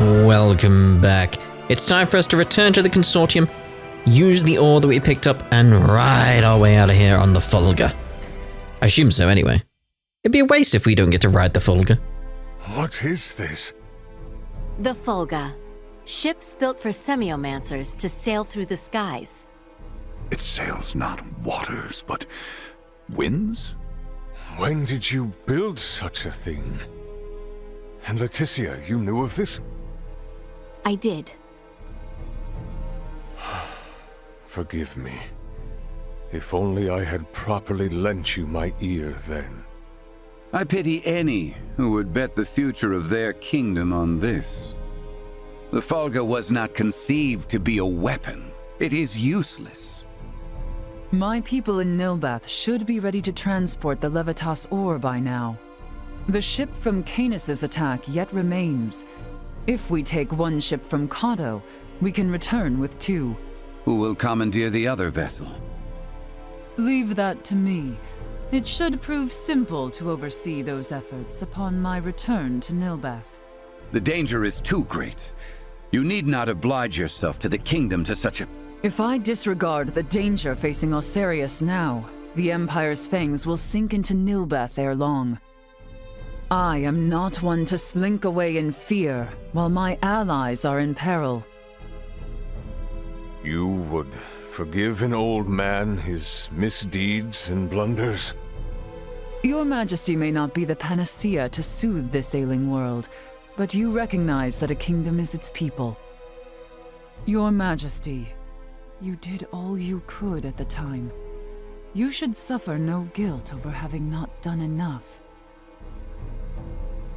Welcome back. It's time for us to return to the consortium, use the ore that we picked up, and ride our way out of here on the Fulga. I assume so anyway. It'd be a waste if we don't get to ride the Fulga. What is this? The Fulga. Ships built for semiomancers to sail through the skies. It sails not waters, but winds? When did you build such a thing? And Laeticia, you knew of this? I did. Forgive me. If only I had properly lent you my ear then. I pity any who would bet the future of their kingdom on this. The Fulga was not conceived to be a weapon. It is useless. My people in Nilbath should be ready to transport the Levitas ore by now. The ship from Canis' attack yet remains. If we take one ship from Kato, we can return with 2. Who will commandeer the other vessel? Leave that to me. It should prove simple to oversee those efforts upon my return to Nilbath. The danger is too great. You need not oblige yourself to the kingdom to such a... If I disregard the danger facing Osarius now, the Empire's fangs will sink into Nilbath ere long. I am not one to slink away in fear while my allies are in peril. You would forgive an old man his misdeeds and blunders? Your Majesty may not be the panacea to soothe this ailing world, but you recognize that a kingdom is its people. Your Majesty, you did all you could at the time. You should suffer no guilt over having not done enough.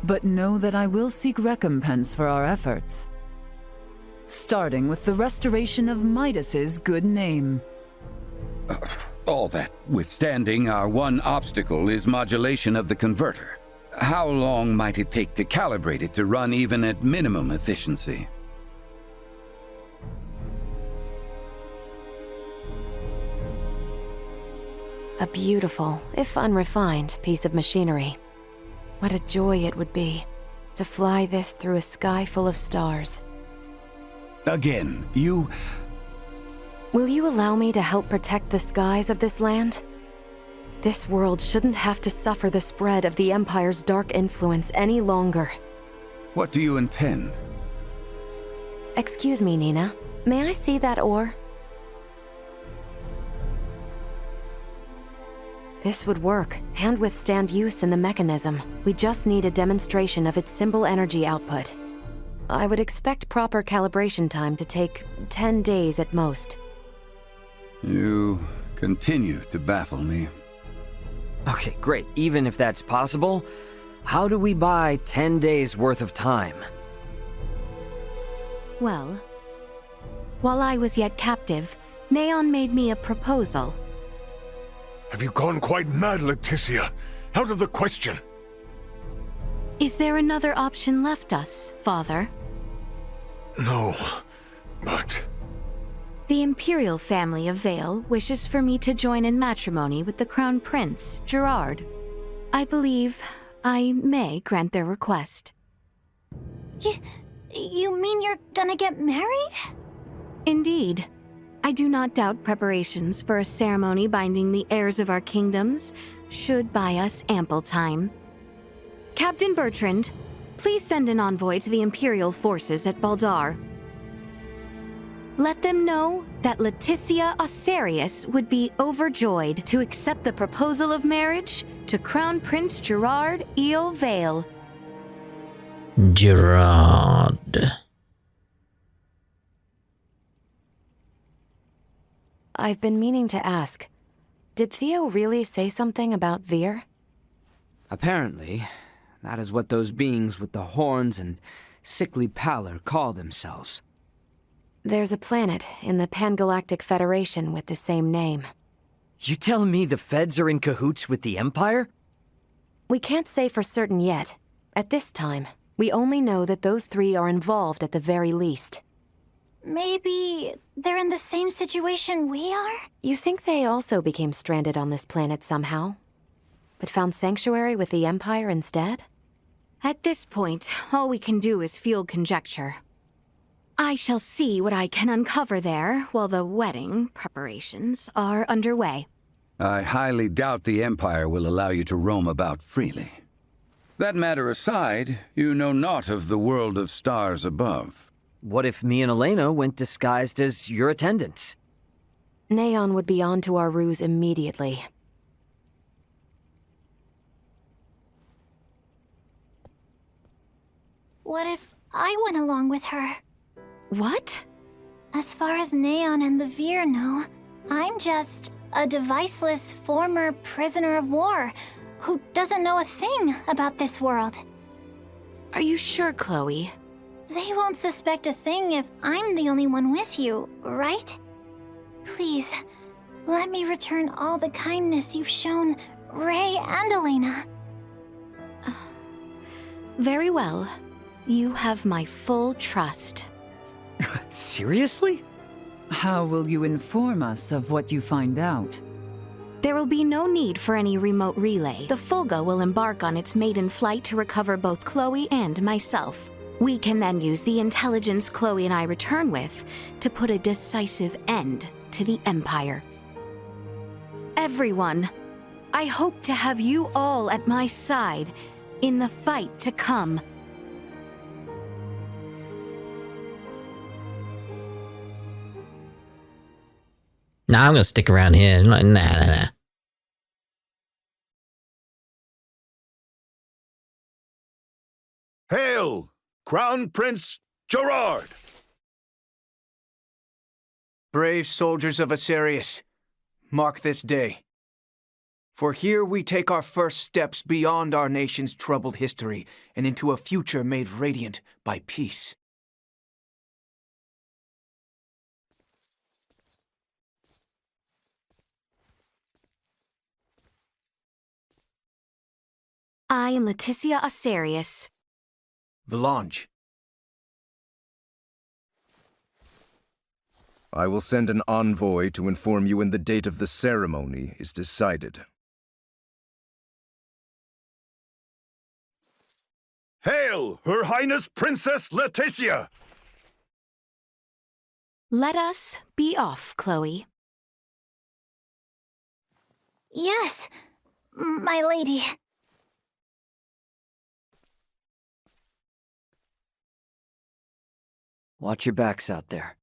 But know that I will seek recompense for our efforts. Starting with the restoration of Midas's good name. All that withstanding, our one obstacle is modulation of the converter. How long might it take to calibrate it to run even at minimum efficiency? A beautiful, if unrefined, piece of machinery. What a joy it would be to fly this through a sky full of stars. Again, you... Will you allow me to help protect the skies of this land? This world shouldn't have to suffer the spread of the Empire's dark influence any longer. What do you intend? Excuse me, Nina. May I see that ore? This would work, and withstand use in the mechanism. We just need a demonstration of its symbol energy output. I would expect proper calibration time to take 10 days at most. You continue to baffle me. Okay, great. Even if that's possible, how do we buy 10 days worth of time? Well, while I was yet captive, Neon made me a proposal. Have you gone quite mad, Laeticia? Out of the question. Is there another option left us, Father? No, but... The Imperial family of Vale wishes for me to join in matrimony with the Crown Prince, Gerard. I believe I may grant their request. You mean you're gonna get married? Indeed. I do not doubt preparations for a ceremony binding the heirs of our kingdoms should buy us ample time. Captain Bertrand, please send an envoy to the Imperial forces at Baldar. Let them know that Laeticia Osarius would be overjoyed to accept the proposal of marriage to Crown Prince Gerard Eo Vale. Gerard. I've been meaning to ask, did Theo really say something about Veer? Apparently, that is what those beings with the horns and sickly pallor call themselves. There's a planet in the Pangalactic Federation with the same name. You telling me the Feds are in cahoots with the Empire? We can't say for certain yet. At this time, we only know that those 3 are involved at the very least. Maybe they're in the same situation we are? You think they also became stranded on this planet somehow? But found sanctuary with the Empire instead? At this point, all we can do is field conjecture. I shall see what I can uncover there while the wedding preparations are underway. I highly doubt the Empire will allow you to roam about freely. That matter aside, you know naught of the world of stars above. What if me and Elena went disguised as your attendants? Neon would be onto our ruse immediately. What if I went along with her? What? As far as Neon and the Veer know, I'm just a deviceless former prisoner of war who doesn't know a thing about this world. Are you sure, Chloe? They won't suspect a thing if I'm the only one with you, right? Please, let me return all the kindness you've shown Ray and Elena. Very well. You have my full trust. Seriously? How will you inform us of what you find out? There will be no need for any remote relay. The Fulga will embark on its maiden flight to recover both Chloe and myself. We can then use the intelligence Chloe and I return with to put a decisive end to the Empire. Everyone, I hope to have you all at my side in the fight to come. Nah, I'm gonna stick around here. Nah. Hail, Crown Prince Gerard! Brave soldiers of Asarius, mark this day. For here we take our first steps beyond our nation's troubled history and into a future made radiant by peace. I am Laeticia Asarius. Valange. I will send an envoy to inform you when the date of the ceremony is decided. Hail, Her Highness Princess Laeticia! Let us be off, Chloe. Yes, my lady. Watch your backs out there.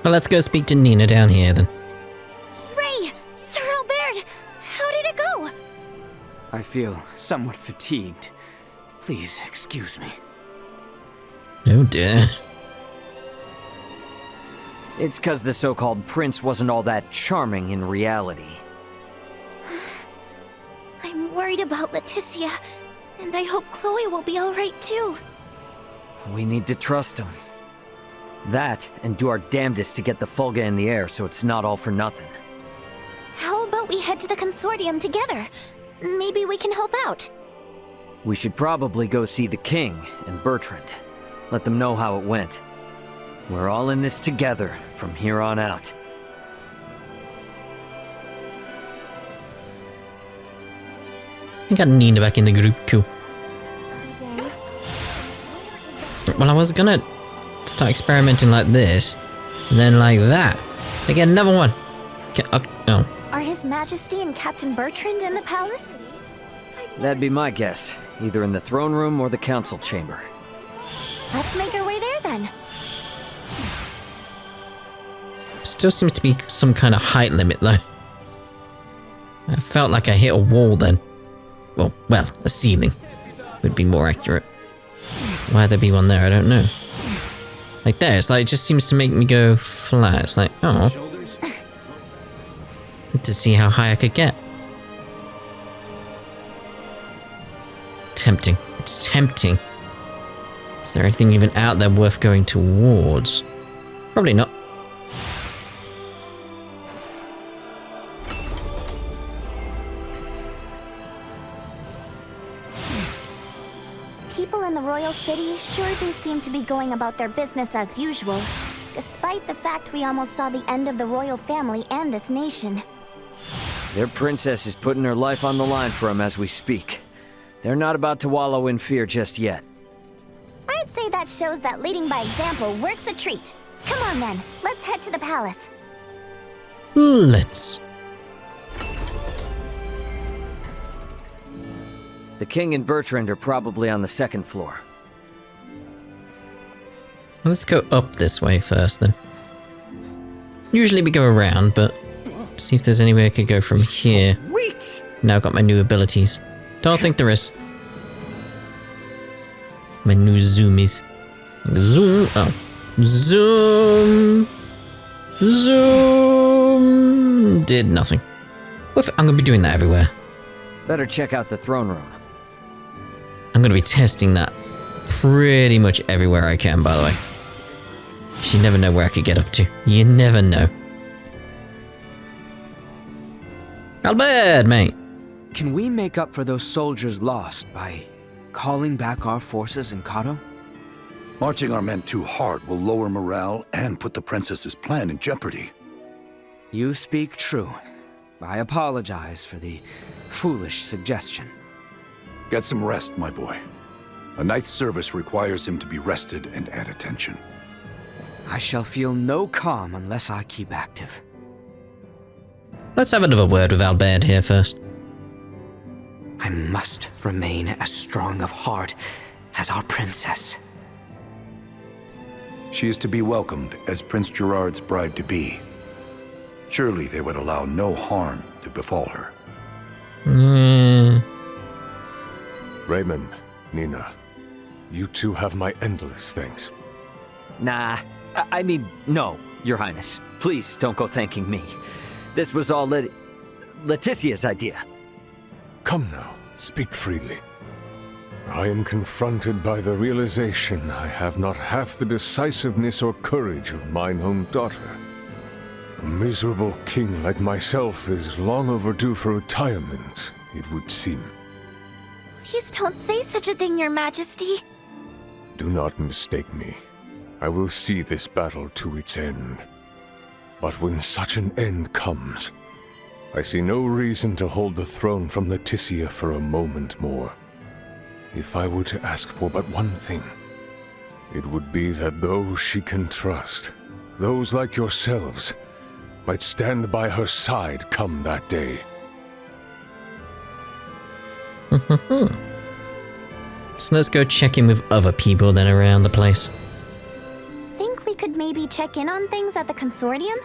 Well, let's go speak to Nina down here then. Ray! Sir Albert! How did it go? I feel somewhat fatigued. Please excuse me. Oh dear. It's 'cause the so-called prince wasn't all that charming in reality. I'm worried about Laeticia, and I hope Chloe will be alright too. We need to trust him. That, and do our damnedest to get the Fulga in the air so it's not all for nothing. How about we head to the consortium together? Maybe we can help out. We should probably go see the king and Bertrand. Let them know how it went. We're all in this together from here on out. I got Nina back in the group, cool. Well, I was gonna start experimenting like this, and then like that. I get another one. No. Are His Majesty and Captain Bertrand in the palace? That'd be my guess. Either in the throne room or the council chamber. Let's make our way there then. Still seems to be some kind of height limit though. I felt like I hit a wall then. Well, a ceiling would be more accurate. Why there be one there, I don't know. Like there, it's like, it just seems to make me go flat. It's like, oh. Need to see how high I could get. Tempting. It's tempting. Is there anything even out there worth going towards? Probably not. People in the royal city sure do seem to be going about their business as usual. despite the fact we almost saw the end of the royal family and this nation. Their princess is putting her life on the line for them as we speak. They're not about to wallow in fear just yet. I'd say that shows that leading by example works a treat. Come on then, let's head to the palace. Let's. The king and Bertrand are probably on the second floor. Let's go up this way first then. Usually we go around, but see if there's any way I could go from here. Wait! Now I've got my new abilities. Don't think there is. My new zoomies. Zoom. Oh. Zoom. Zoom. Did nothing. I'm going to be doing that everywhere. Better check out the throne room. I'm going to be testing that pretty much everywhere I can, by the way. You never know where I could get up to. You never know. Albert, mate. Can we make up for those soldiers lost by calling back our forces in Kato? Marching our men too hard will lower morale and put the princess's plan in jeopardy. You speak true. I apologize for the foolish suggestion. Get some rest, my boy. A night's service requires him to be rested and at attention. I shall feel no calm unless I keep active. Let's have another word with Albert here first. I must remain as strong of heart as our princess. She is to be welcomed as Prince Gerard's bride-to-be. Surely they would allow no harm to befall her. Raymond, Nina, you two have my endless thanks. Nah, I mean, no, Your Highness. Please don't go thanking me. This was all Leticia's idea. Come now, speak freely. I am confronted by the realization I have not half the decisiveness or courage of mine own daughter. A miserable king like myself is long overdue for retirement, it would seem. Please don't say such a thing, Your Majesty. Do not mistake me. I will see this battle to its end. But when such an end comes, I see no reason to hold the throne from Laeticia for a moment more. If I were to ask for but one thing, it would be that those she can trust, those like yourselves, might stand by her side come that day. So let's go check in with other people then around the place. Think we could maybe check in on things at the consortium?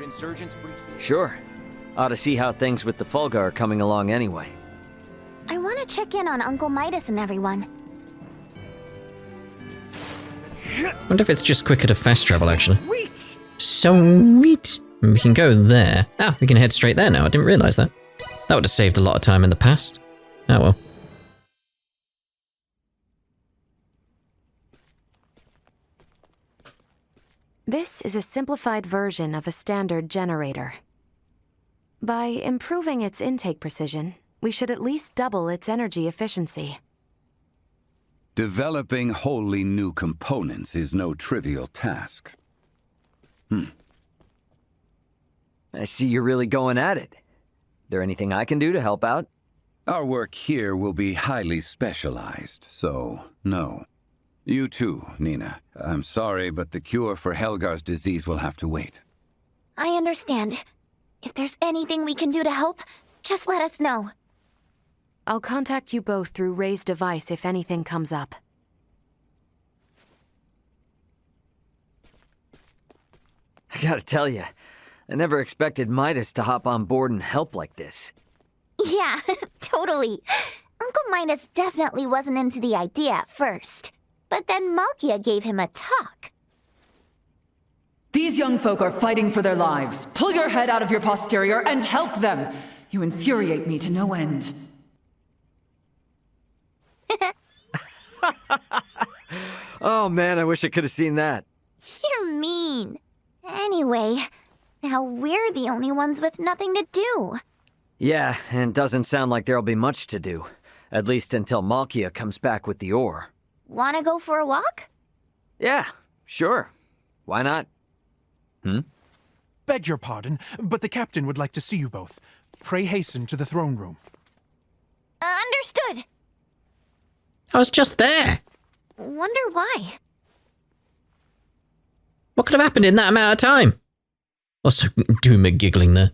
Sure. Ought to see how things with the Fulga are coming along anyway. I want to check in on Uncle Midas and everyone. Wonder if it's just quicker to fast travel, actually. Sweet! We can go there. Ah, we can head straight there now. I didn't realize that. That would have saved a lot of time in the past. Oh well. This is a simplified version of a standard generator. By improving its intake precision, we should at least double its energy efficiency. Developing wholly new components is no trivial task. I see you're really going at it. There anything I can do to help out? Our work here will be highly specialized, so no. You too, Nina. I'm sorry, but the cure for Helgar's disease will have to wait. I understand. If there's anything we can do to help, just let us know. I'll contact you both through Ray's device if anything comes up. I gotta tell you, I never expected Midas to hop on board and help like this. Yeah, totally. Uncle Midas definitely wasn't into the idea at first. But then Malkia gave him a talk. These young folk are fighting for their lives. Pull your head out of your posterior and help them. You infuriate me to no end. Oh man, I wish I could have seen that. You're mean. Anyway, now we're the only ones with nothing to do. Yeah, and doesn't sound like there'll be much to do. At least until Malkia comes back with the ore. Wanna go for a walk? Yeah, sure. Why not? Beg your pardon, but the captain would like to see you both. Pray hasten to the throne room. Understood. I was just there. Wonder why. What could have happened in that amount of time? Also, Duma giggling there.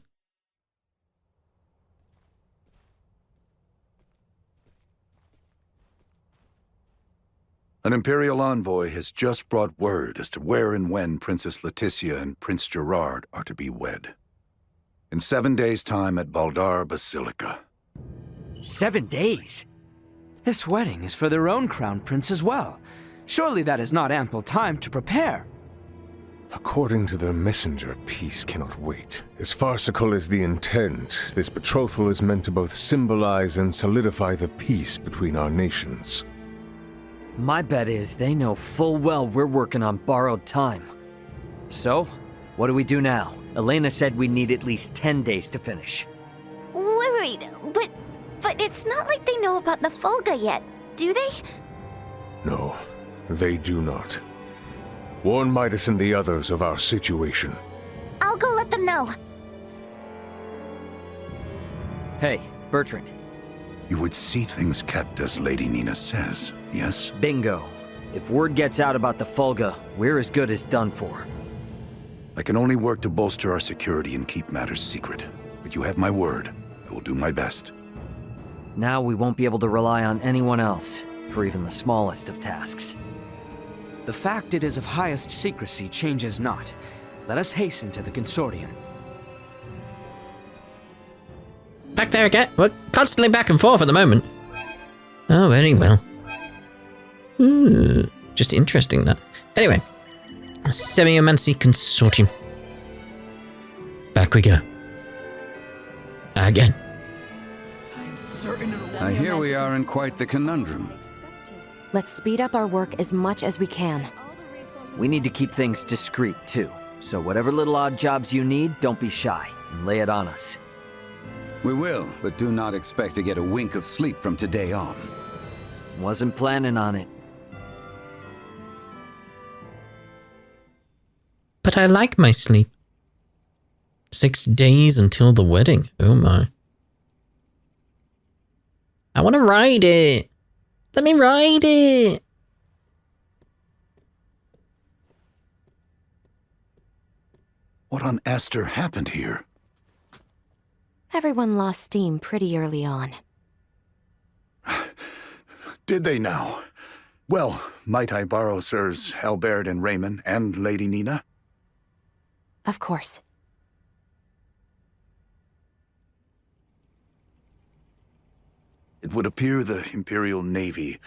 An Imperial envoy has just brought word as to where and when Princess Laeticia and Prince Gerard are to be wed. In 7 days' time at Baldar Basilica. 7 days? This wedding is for their own crown prince as well. Surely that is not ample time to prepare. According to the messenger, peace cannot wait. As farcical as the intent, this betrothal is meant to both symbolize and solidify the peace between our nations. My bet is they know full well we're working on borrowed time. So, what do we do now? Elena said we need at least 10 days to finish. Wait, but it's not like they know about the Fulga yet, do they? No, they do not. Warn Midas and the others of our situation. I'll go let them know. Hey, Bertrand. You would see things kept as Lady Nina says, yes? Bingo. If word gets out about the Fulga, we're as good as done for. I can only work to bolster our security and keep matters secret. But you have my word. I will do my best. Now we won't be able to rely on anyone else, for even the smallest of tasks. The fact it is of highest secrecy changes not. Let us hasten to the consortium. Back there again? We're constantly back and forth at the moment. Oh, very well. Just interesting, that. Anyway. Semiomancy Consortium. Back we go. Again. I hear we are in quite the conundrum. Let's speed up our work as much as we can. We need to keep things discreet, too. So whatever little odd jobs you need, don't be shy, and lay it on us. We will, but do not expect to get a wink of sleep from today on. Wasn't planning on it. But I like my sleep. 6 days until the wedding. Oh my. I want to ride it. Let me ride it. What on Aster happened here? Everyone lost steam pretty early on. Did they now? Well, might I borrow Sirs Albert and Raymond and Lady Nina? Of course. It would appear the Imperial Navy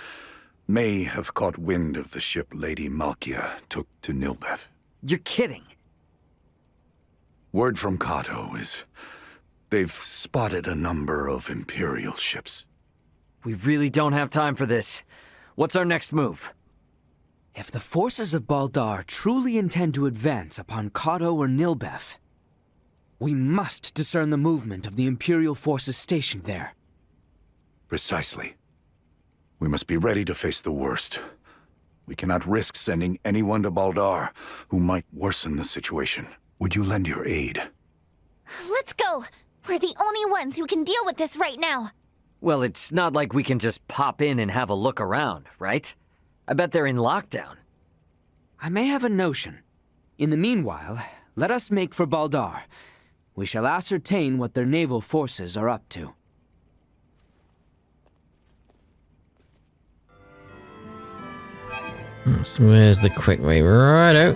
may have caught wind of the ship Lady Malkia took to Nilbeth. You're kidding. Word from Kato is they've spotted a number of Imperial ships. We really don't have time for this. What's our next move? If the forces of Baldar truly intend to advance upon Kato or Nilbeth, we must discern the movement of the Imperial forces stationed there. Precisely. We must be ready to face the worst. We cannot risk sending anyone to Baldar who might worsen the situation. Would you lend your aid? Let's go! We're the only ones who can deal with this right now. Well, it's not like we can just pop in and have a look around, right? I bet they're in lockdown. I may have a notion. In the meanwhile, let us make for Baldar. We shall ascertain what their naval forces are up to. So where's the quick way? Righto.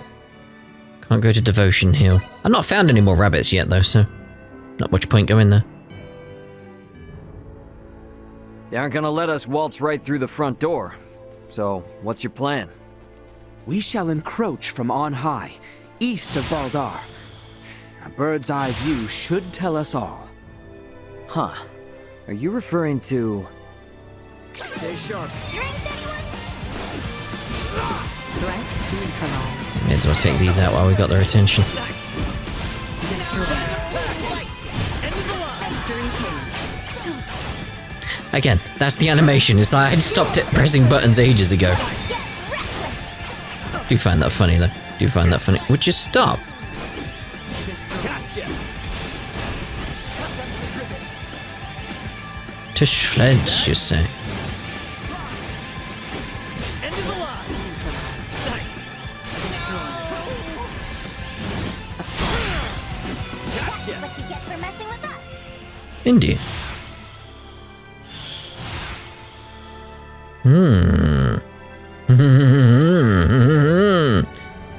Can't go to Devotion Hill. I've not found any more rabbits yet, though, so not much point going there. They aren't gonna let us waltz right through the front door. So, what's your plan? We shall encroach from on high, east of Baldar. A bird's eye view should tell us all. Huh. Are you referring to... Stay sharp. Threat neutralized. May as well take these out while we got their attention. Again, that's the animation. It's like I stopped it pressing buttons ages ago. Do find that funny though. Do find that funny. Would you stop? To shreds, you say? What you get for messing with us? Indeed.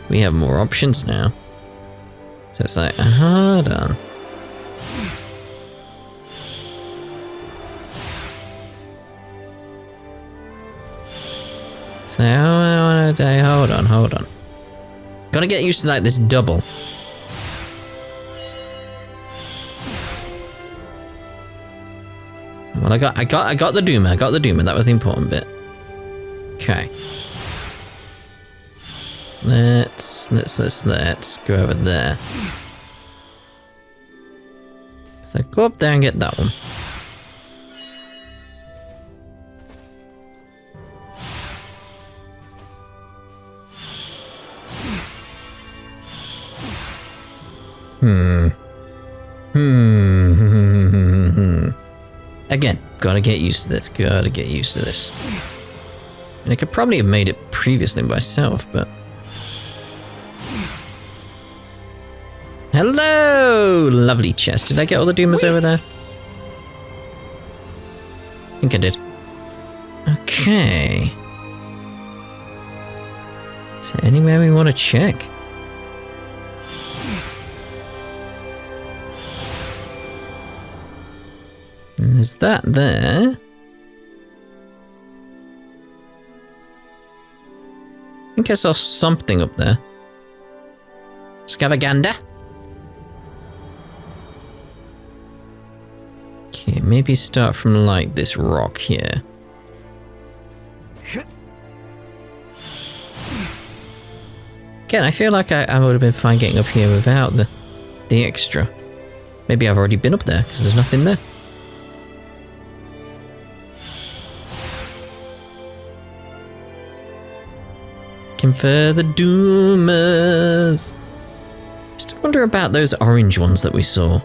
We have more options now. So it's like, hold on. So I want to say, hold on. Gotta get used to like this double. Well, I got the Doomer. That was the important bit. Okay. Let's go over there. So go up there and get that one. Again, gotta get used to this. And I could probably have made it previously myself, but... Hello! Lovely chest. Did I get all the Doomers over there? I think I did. Okay. Is there anywhere we want to check? And there's that there. I think I saw something up there. Scavaganda. Okay, maybe start from like this rock here. Again, I feel like I would have been fine getting up here without the extra. Maybe I've already been up there because there's nothing there. Looking for the Doomers. Still wonder about those orange ones that we saw.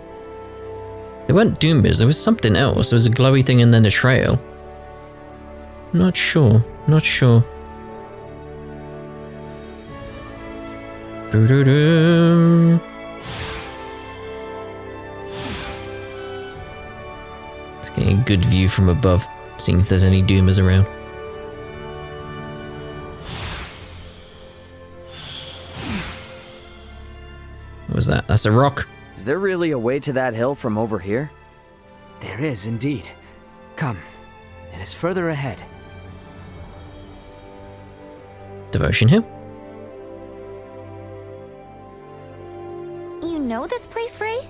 They weren't Doomers, there was something else. There was a glowy thing and then a trail. Not sure. Doo-doo-doo. It's getting a good view from above, seeing if there's any Doomers around. What was that? That's a rock. Is there really a way to that hill from over here? There is indeed. Come, it is further ahead. Devotion Hill. You know this place, Ray?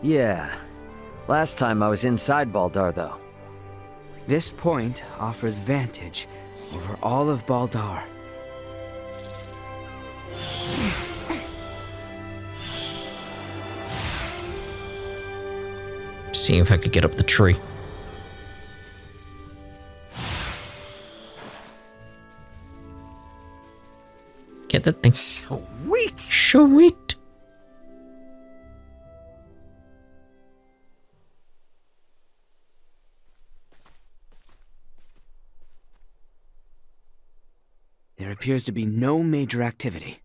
Yeah. Last time I was inside Baldar, though. This point offers vantage over all of Baldar. Seeing if I could get up the tree. Get that thing. Sweet. There appears to be no major activity.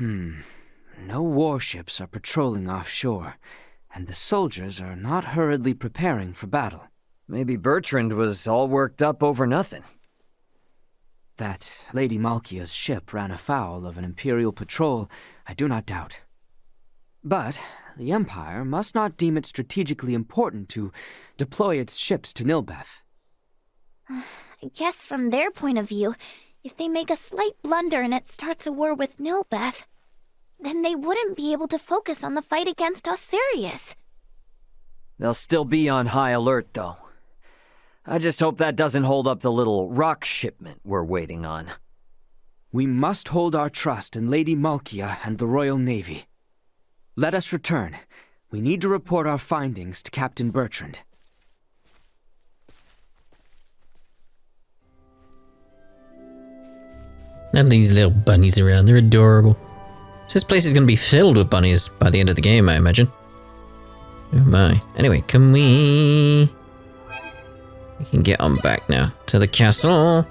No warships are patrolling offshore, and the soldiers are not hurriedly preparing for battle. Maybe Bertrand was all worked up over nothing. That Lady Malkia's ship ran afoul of an Imperial patrol, I do not doubt. But the Empire must not deem it strategically important to deploy its ships to Nilbeth. I guess from their point of view, if they make a slight blunder and it starts a war with Nilbeth, then they wouldn't be able to focus on the fight against Osiris. They'll still be on high alert, though. I just hope that doesn't hold up the little rock shipment we're waiting on. We must hold our trust in Lady Malkia and the Royal Navy. Let us return. We need to report our findings to Captain Bertrand. And these little bunnies around, they're adorable. So this place is going to be filled with bunnies by the end of the game, I imagine. Oh my. Anyway, can we... We can get on back now to the castle.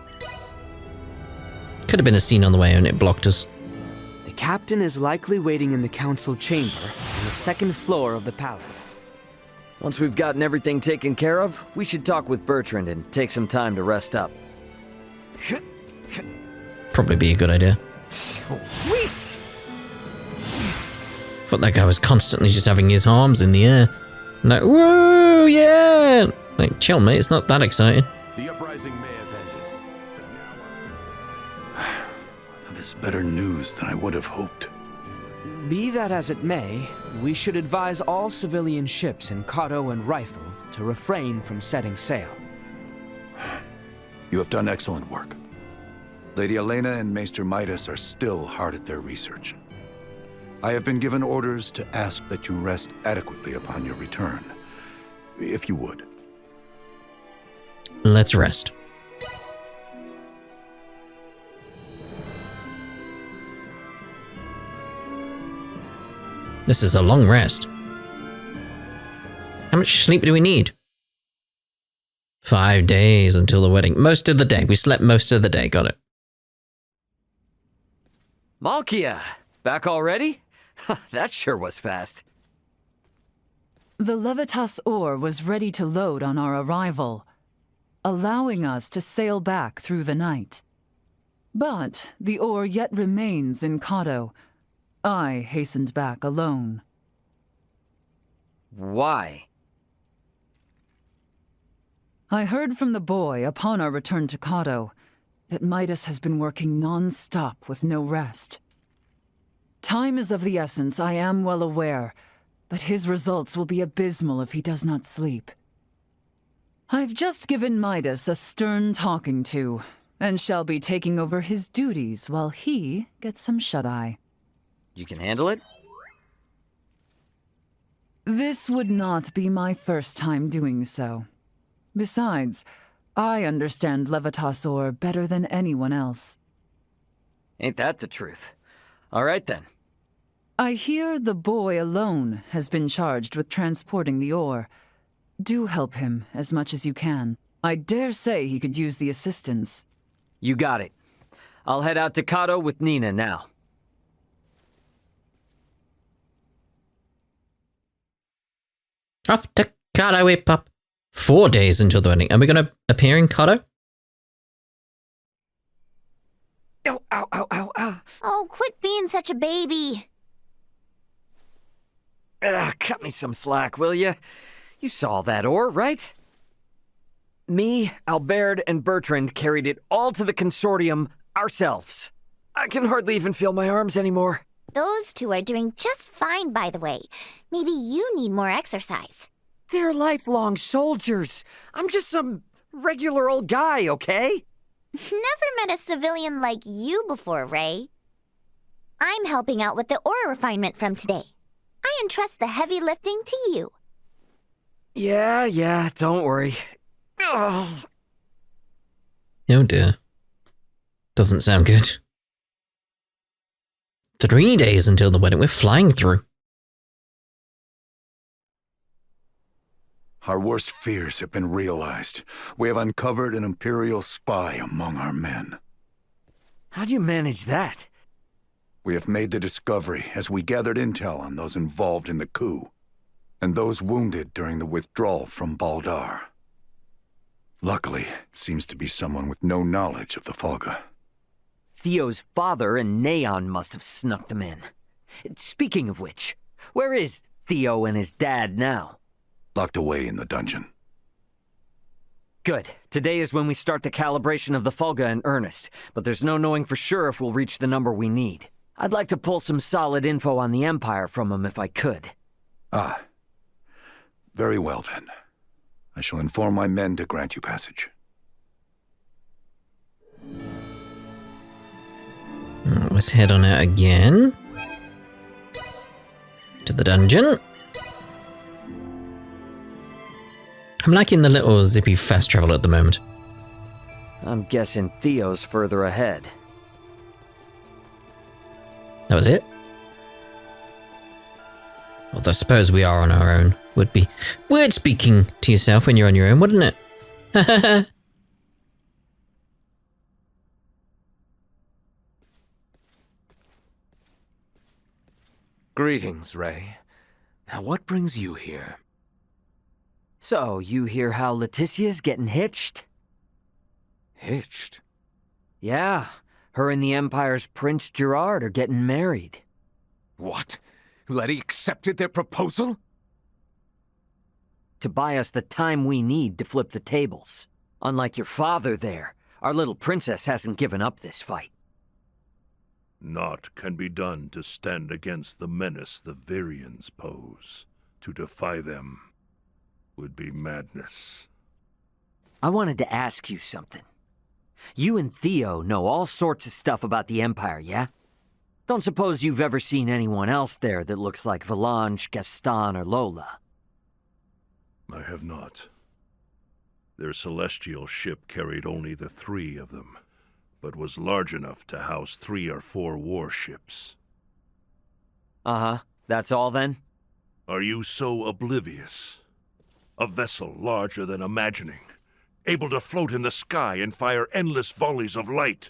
Could have been a scene on the way and it blocked us. The captain is likely waiting in the council chamber on the second floor of the palace. Once we've gotten everything taken care of, we should talk with Bertrand and take some time to rest up. Probably be a good idea. Sweet! Thought that guy was constantly just having his arms in the air. Like, woo, yeah! Like, chill, mate, it's not that exciting. The uprising may have ended, but now that is better news than I would have hoped. Be that as it may, we should advise all civilian ships in Kato and Rifle to refrain from setting sail. You have done excellent work. Lady Elena and Maester Midas are still hard at their research. I have been given orders to ask that you rest adequately upon your return, if you would. Let's rest. This is a long rest. How much sleep do we need? 5 days until the wedding. Most of the day. We slept most of the day. Got it. Malkia! Back already? That sure was fast. The Levitas ore was ready to load on our arrival, allowing us to sail back through the night. But the ore yet remains in Kato. I hastened back alone. Why? I heard from the boy upon our return to Kato that Midas has been working non-stop with no rest. Time is of the essence, I am well aware, but his results will be abysmal if he does not sleep. I've just given Midas a stern talking to, and shall be taking over his duties while he gets some shut-eye. You can handle it? This would not be my first time doing so. Besides, I understand Levitas ore better than anyone else. Ain't that the truth? All right then. I hear the boy alone has been charged with transporting the ore. Do help him as much as you can. I dare say he could use the assistance. You got it. I'll head out to Kato with Nina now. Off to Kato we pop. 4 days until the wedding. Are we going to appear in Kato? Ow, ow, ow, ow, ow. Oh, quit being such a baby. Cut me some slack, will ya? You saw that ore, right? Me, Albert, and Bertrand carried it all to the consortium ourselves. I can hardly even feel my arms anymore. Those two are doing just fine, by the way. Maybe you need more exercise. They're lifelong soldiers. I'm just some regular old guy, okay? Never met a civilian like you before, Ray. I'm helping out with the ore refinement from today. I entrust the heavy lifting to you. Yeah, don't worry. Ugh. Oh dear. Doesn't sound good. 3 days until the wedding. We're flying through. Our worst fears have been realized. We have uncovered an Imperial spy among our men. How do you manage that? We have made the discovery as we gathered intel on those involved in the coup, and those wounded during the withdrawal from Baldar. Luckily, it seems to be someone with no knowledge of the Fulga. Theo's father and Neon must have snuck them in. Speaking of which, where is Theo and his dad now? Locked away in the dungeon. Good. Today is when we start the calibration of the Fulga in earnest, but there's no knowing for sure if we'll reach the number we need. I'd like to pull some solid info on the Empire from him if I could. Ah. Very well then. I shall inform my men to grant you passage. Let's head on out again. To the dungeon. I'm liking the little zippy fast travel at the moment. I'm guessing Theo's further ahead. That was it? Well, I suppose we are on our own. Would be weird speaking to yourself when you're on your own, wouldn't it? Greetings, Ray. Now what brings you here? So, you hear how Laeticia's getting hitched? Hitched? Yeah, her and the Empire's Prince Gerard are getting married. What? Letty accepted their proposal? To buy us the time we need to flip the tables. Unlike your father there, our little princess hasn't given up this fight. Naught can be done to stand against the menace the Virians pose. To defy them would be madness. I wanted to ask you something. You and Theo know all sorts of stuff about the Empire, yeah? Don't suppose you've ever seen anyone else there that looks like Valange, Gaston, or Lola? I have not. Their celestial ship carried only the 3 of them, but was large enough to house 3 or 4 warships. Uh-huh. That's all then? Are you so oblivious? A vessel larger than imagining, able to float in the sky and fire endless volleys of light.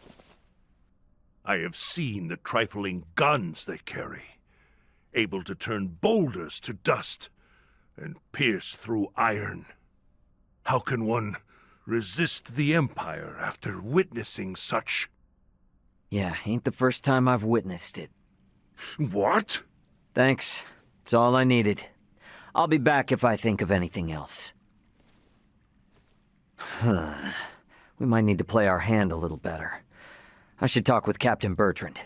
I have seen the trifling guns they carry, able to turn boulders to dust and pierce through iron. How can one resist the Empire after witnessing such? Yeah, ain't the first time I've witnessed it. What? Thanks. It's all I needed. I'll be back if I think of anything else. We might need to play our hand a little better. I should talk with Captain Bertrand.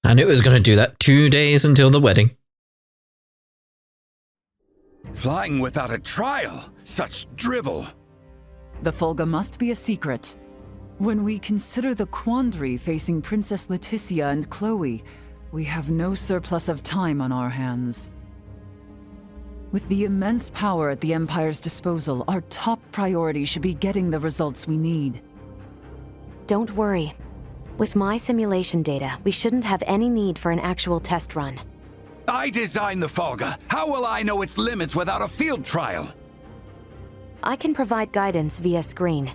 I knew it was going to do that. 2 days until the wedding. Flying without a trial? Such drivel! The Fulga must be a secret. When we consider the quandary facing Princess Laeticia and Chloe, we have no surplus of time on our hands. With the immense power at the Empire's disposal, our top priority should be getting the results we need. Don't worry. With my simulation data, we shouldn't have any need for an actual test run. I designed the Fulga. How will I know its limits without a field trial? I can provide guidance via screen.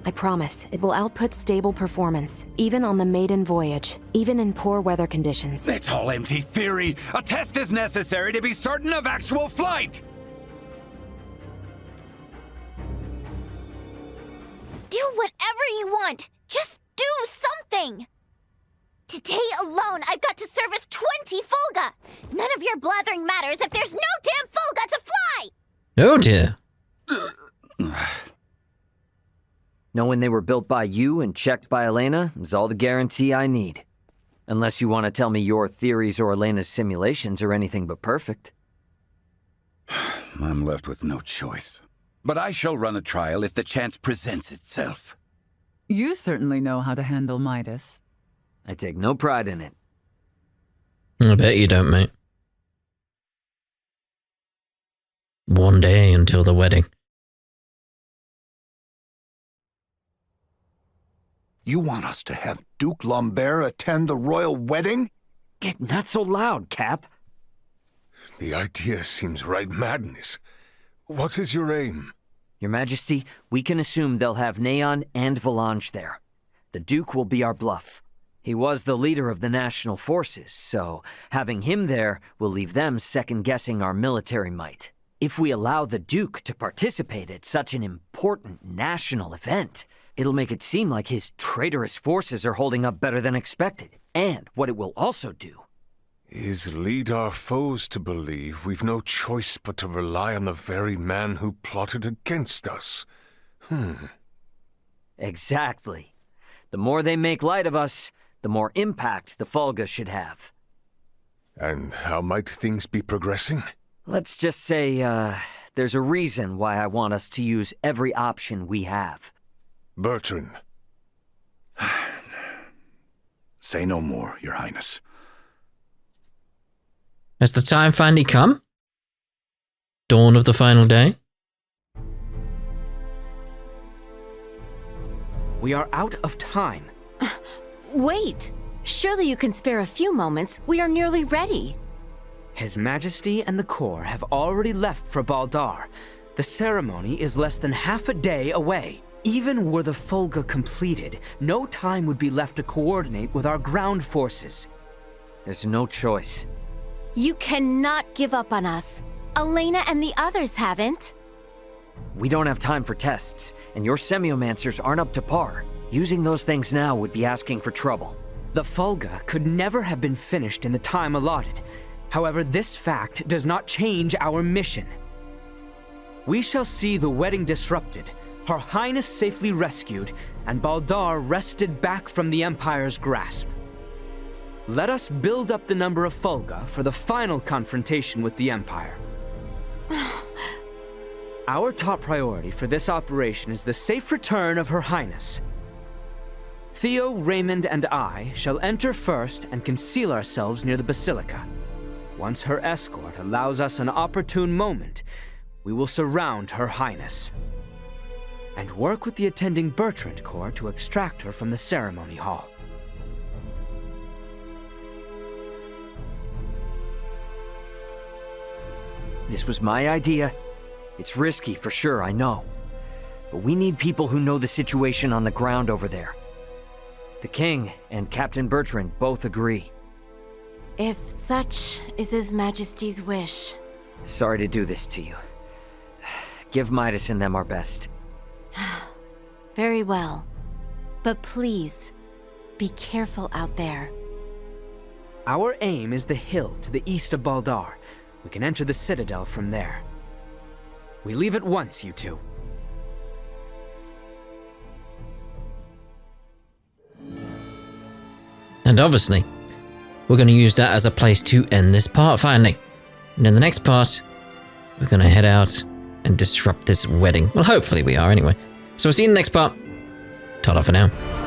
I promise, it will output stable performance, even on the maiden voyage, even in poor weather conditions. That's all empty theory. A test is necessary to be certain of actual flight. Do whatever you want. Just do something. Today alone, I've got to service 20 Fulga. None of your blathering matters if there's no damn Fulga to fly. Oh dear. Knowing they were built by you and checked by Elena is all the guarantee I need. Unless you want to tell me your theories or Elena's simulations are anything but perfect. I'm left with no choice. But I shall run a trial if the chance presents itself. You certainly know how to handle Midas. I take no pride in it. I bet you don't, mate. 1 day until the wedding. You want us to have Duke Lambert attend the royal wedding? Not so loud, Cap. The idea seems right madness. What is your aim? Your Majesty, we can assume they'll have Neon and Valange there. The Duke will be our bluff. He was the leader of the national forces, so having him there will leave them second-guessing our military might. If we allow the Duke to participate at such an important national event, it'll make it seem like his traitorous forces are holding up better than expected. And what it will also do is lead our foes to believe we've no choice but to rely on the very man who plotted against us. Exactly. The more they make light of us, the more impact the Fulga should have. And how might things be progressing? Let's just say, there's a reason why I want us to use every option we have. Bertrand. Say no more, Your Highness. Has the time finally come? Dawn of the final day? We are out of time. Wait! Surely you can spare a few moments. We are nearly ready. His Majesty and the Corps have already left for Baldar. The ceremony is less than half a day away. Even were the Fulga completed, no time would be left to coordinate with our ground forces. There's no choice. You cannot give up on us. Elena and the others haven't. We don't have time for tests, and your semiomancers aren't up to par. Using those things now would be asking for trouble. The Fulga could never have been finished in the time allotted. However, this fact does not change our mission. We shall see the wedding disrupted, Her Highness safely rescued, and Baldar wrested back from the Empire's grasp. Let us build up the number of Fulga for the final confrontation with the Empire. Our top priority for this operation is the safe return of Her Highness. Theo, Raymond, and I shall enter first and conceal ourselves near the Basilica. Once her escort allows us an opportune moment, we will surround Her Highness and work with the attending Bertrand Corps to extract her from the ceremony hall. This was my idea. It's risky for sure, I know. But we need people who know the situation on the ground over there. The King and Captain Bertrand both agree. If such is His Majesty's wish. Sorry to do this to you. Give Midas and them our best. Very well. But please, be careful out there. Our aim is the hill to the east of Baldar. We can enter the Citadel from there. We leave at once, you two. And obviously, we're going to use that as a place to end this part finally. And in the next part, we're going to head out and disrupt this wedding. Well, hopefully we are anyway. So we'll see you in the next part. Ta-da for now.